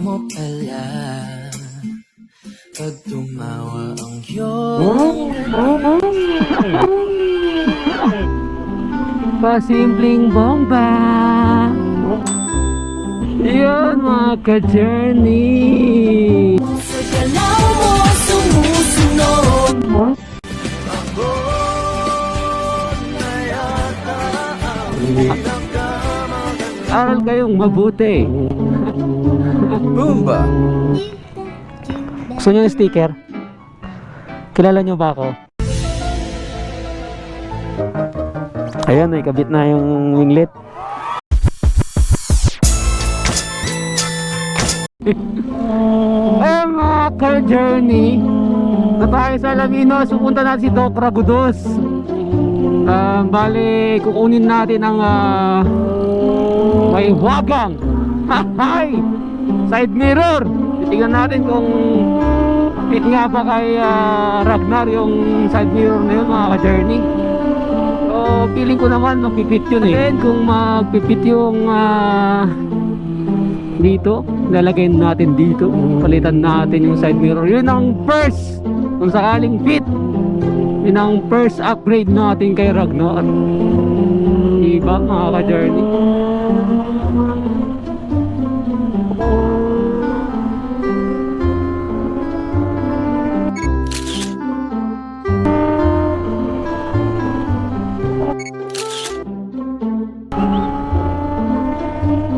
mo pala pag tumawa ang iyong pasimpleng bomba. Yun mga ka-journey. Sa galaw mo sumusunod. ako na yata ang pinagkamaganda. Aral kayong mabuti. Boomba! Gusto nyo yung sticker? Kilala nyo ba ako? Ayan, may kabit na yung winglet. Eh mga ka-journey, na tayo sa Alaminos, pupunta natin si Doc Ragudos. Bale, kukunin natin ang may wagang hahay side mirror. Titignan natin kung fit nga ba kay Ragnar yung side mirror na yun mga ka-journey. So feeling ko naman magpipit yun eh. And kung magpipit yung dito, lalagay natin dito, palitan natin yung side mirror. Yun ang first, kung sakaling fit, yun ang first upgrade natin kay Ragnar. Diba mga ka-journey?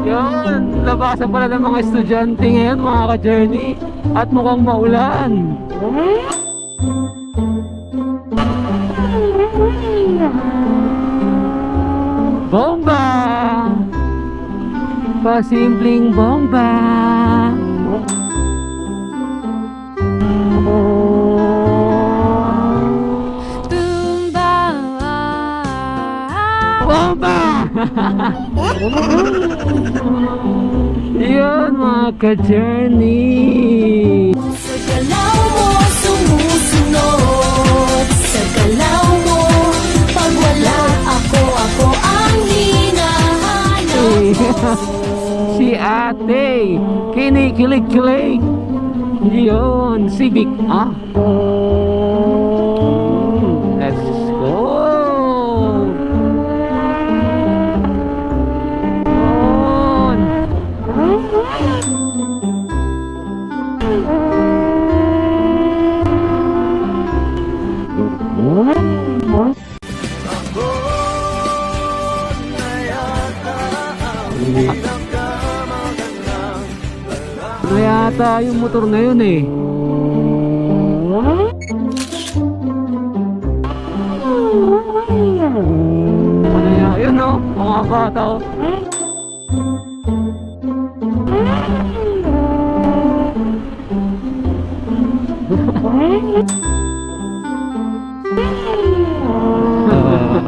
Yun, labasan pala ng mga estudyante ngayon mga ka-journey. At mukhang maulan. Bomba! Pasimpleng bomba. Bomba! Yun mga ka-journey. Sa galaw mo sumusunod. Sa galaw mo, pag wala ako ang hinahanap mo. Si ate, kinikilig-kilig. Yun, Civic. Let's go. Ako na yata ang pinagkamagandang Ano yata yung motor na yun eh. Ano yan? Yun o, mga bata o.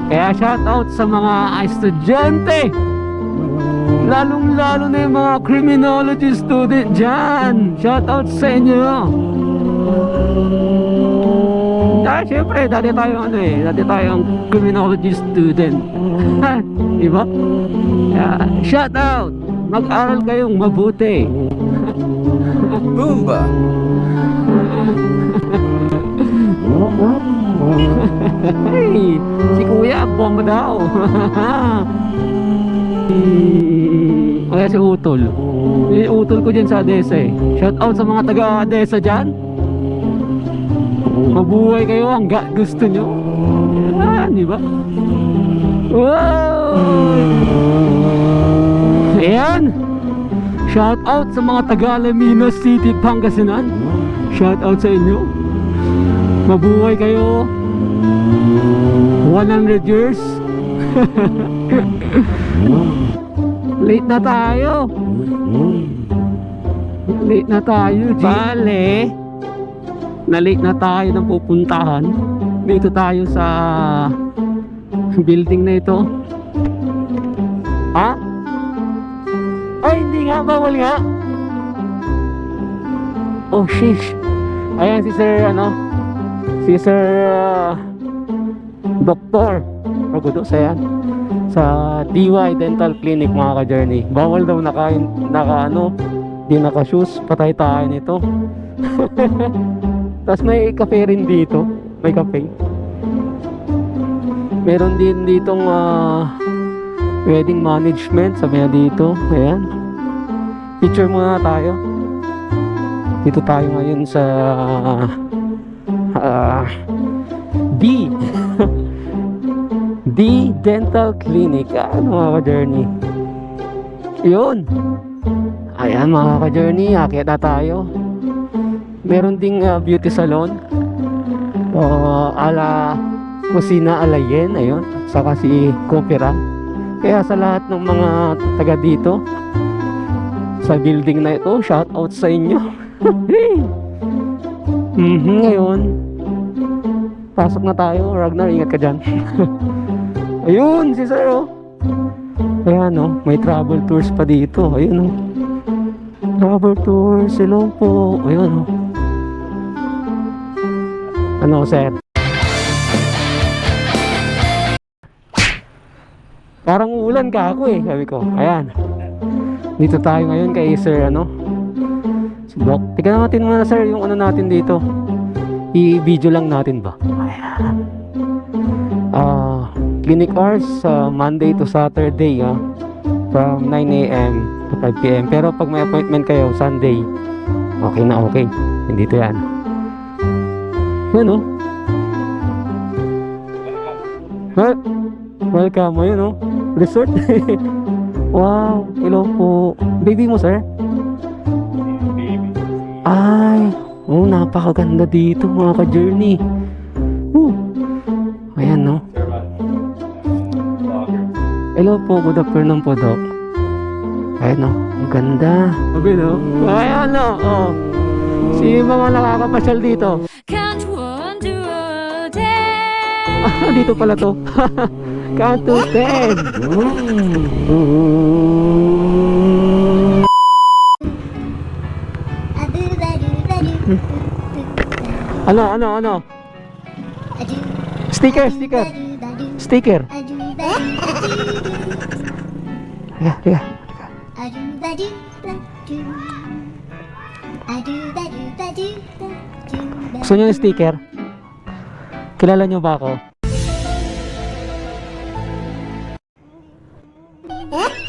Kaya shout out sa mga estudyante, lalong lalo na yung mga criminology student dyan. Shout out sa inyo. Dahil syempre dati tayong criminology student. Diba? Shout out, mag-aral kayong mabuti. Boomba! Hey, si kuya, bomba daw. Kaya si Utol. Yung Utol ko dyan sa Adesa eh. Shout out sa mga taga Adesa dyan. Mabuhay kayo hanggang gusto nyo. Di ba? Wow! Ayan. Shout out sa mga taga Alaminos City, Pangasinan. Shout out sa inyo. Mabuhay kayo 100 years. Late na tayo. Late na tayo, G. Bale, na late na tayo ng pupuntahan. Dito tayo sa building na ito. Ha? Ay, hindi nga, bawal nga. Oh, sheesh. Ayan si Sir, si Sir Dr. Ragudos, ayan. Sa DY Dental Clinic mga ka-journey. Bawal daw Di naka-shoes, patay tayo nito. Tapos may cafe rin dito. May cafe. Meron din ditong wedding management. Sabi na dito. Ayan. Picture muna tayo. Dito tayo ngayon sa D D Dental Clinic. Ano mga ka-journey? Yun. Ayan mga ka-journey, akit na tayo. Meron ding beauty salon. Ala Kusina Alayen. Ayun. Saka si Kopera. Kaya sa lahat ng mga taga dito sa building na ito, shout out sa inyo. Hey! Ngayon pasok na tayo. Ragnar, ingat ka dyan. Ayun si Sir oh. Ayan oh, may travel tours pa dito. Ayun oh, travel tours. Hello po. Ayun oh. Ano sir? Parang ulan ka ako eh. Sabi ko, ayan. Dito tayo ngayon kay Sir ano, si Doc. Tignan natin muna sir yung ano natin dito. I-video lang natin ba? Ayan. Clinic hours Monday to Saturday from 9 AM to 5 PM. Pero pag may appointment kayo Sunday, okay na okay. Hindi to yan. Yan oh. Welcome. Ayun oh. Resort. Wow. Hello po. Baby mo sir? Ay. Oh, napakaganda dito mga ka-journey. Ayan no. Hello po, good afternoon po, Doc. Ayan o, ang ganda. Sabi no? Ayan o, oh. Si mga nakakapasyal dito. Count 1 to 10. Dito pala to. Count to 10. Ano? Sticker. Liga. Gusto nyo yung sticker? Kilala nyo ba ako?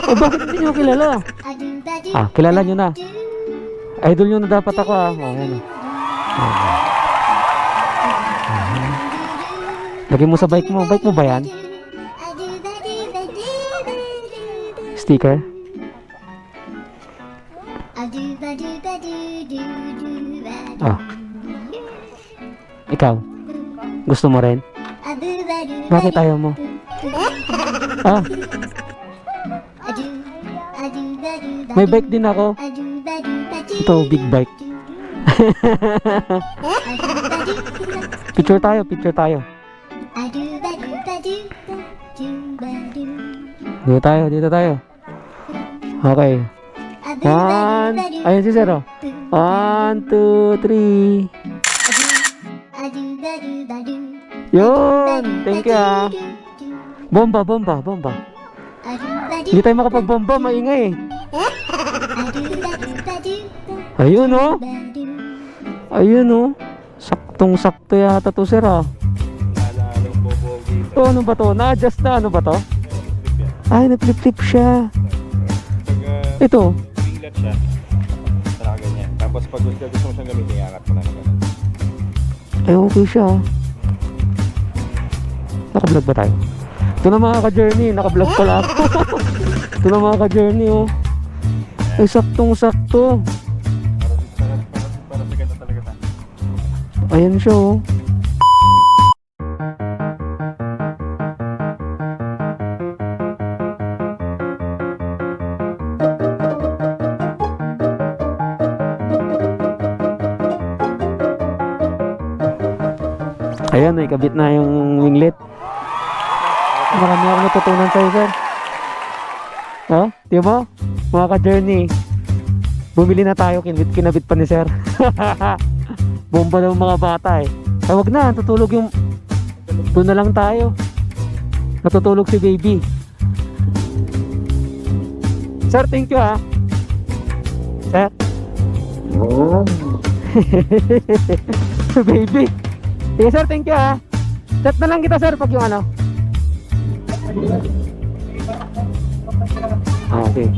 O bakit hindi nyo kilala? Kilala nyo na. Idol nyo na dapat ako ayan. Lagay mo sa bike mo. Bike mo ba yan? Sticker? Ikaw? Gusto mo rin? Bakit ayaw mo? May bike din ako. Ito, big bike. Picture tayo. Dito tayo. Okay. Ayun si Sir oh. 1, 2, 3. Yun. Thank you Bomba. Hindi tayo makapagbomba, maingay eh. Ayun oh. Saktong-sakto yata to Sir oh. Ito ano ba to? Na-adjust na ano ba to? Ay, na-flip-flip siya. Ito. Tinglat siya. Saka ganyan. Tapos pag gusto mo siyang gamitin, iangat mo na ganun. Ay, okay siya. Naka-vlog ba tayo? Ito na mga ka-journey. Naka-vlog pala ako. Ito na mga ka-journey oh. Ay, saktong-sakto. Para sa ganda talaga ta. Ayan siya oh. Ayan, ikabit na yung winglet. Marami akong natutunan sa'yo, sir. Oh, di ba? Mga ka-journey. Bumili na tayo, kinabit pa ni sir. Bomba ng mga bata eh. Ay, wag na, tutulog yung... Doon na lang tayo. Natutulog si baby. Sir, thank you ha. Sir. Baby. Sige sir, thank you ha. Chat na lang kita sir pag yung ano. Okay.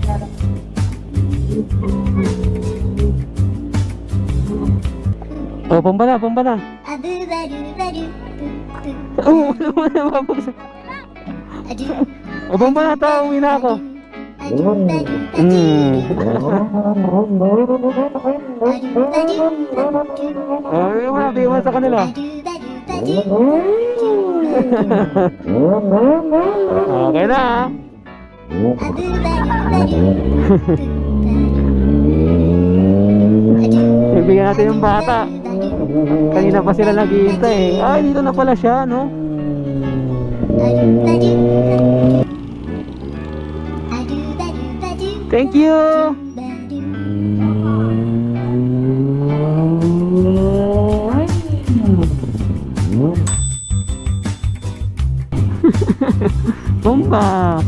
Oh, pumba na, pumba na. Oo, oh, pumba na to, uwi na ako. Oh, yung mga biwan sa kanila. Okay na ha. Ibigyan natin yung bata. Kanina pa sila naghihintay eh. Ay, dito na pala siya, no? Thank you! Bomba!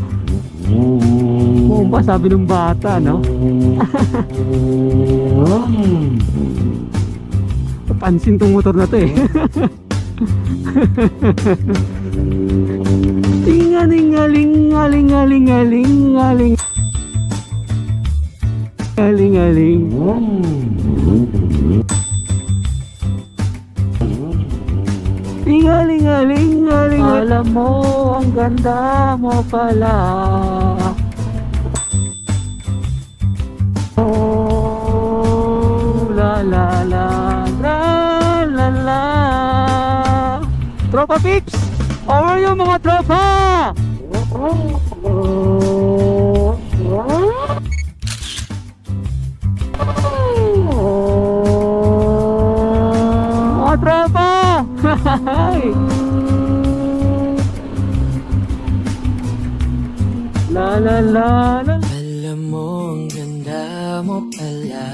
Bomba, sabi ng bata, no? Pansin tong motor na to eh. Tingaling-aling-aling-aling-aling-aling. Aling-aling. Tingaling-aling-aling. Alam mo, ang ganda mo pala. Oh, la la la la la la. Tropa Pips! Over yung mga tropa! Mga tropa! La la la la. Alam mo, ang ganda mo pala.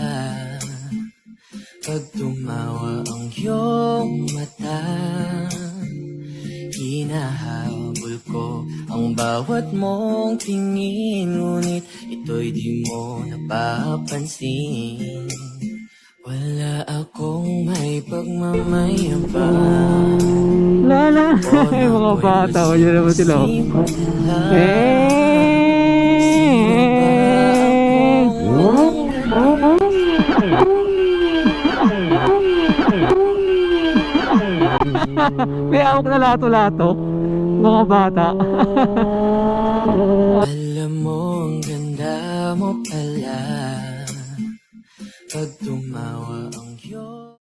Pag tumawa ang iyong mata, hinahabol ko ang bawat mong tingin. Ngunit ito'y di mo napapansin. Wala akong may pagmamayabang. Lala, mga bata, wala naman sila. May awak na lato-lato, mga bata. Alam mo, ang ganda mo pala. Pag tumawa ang iyong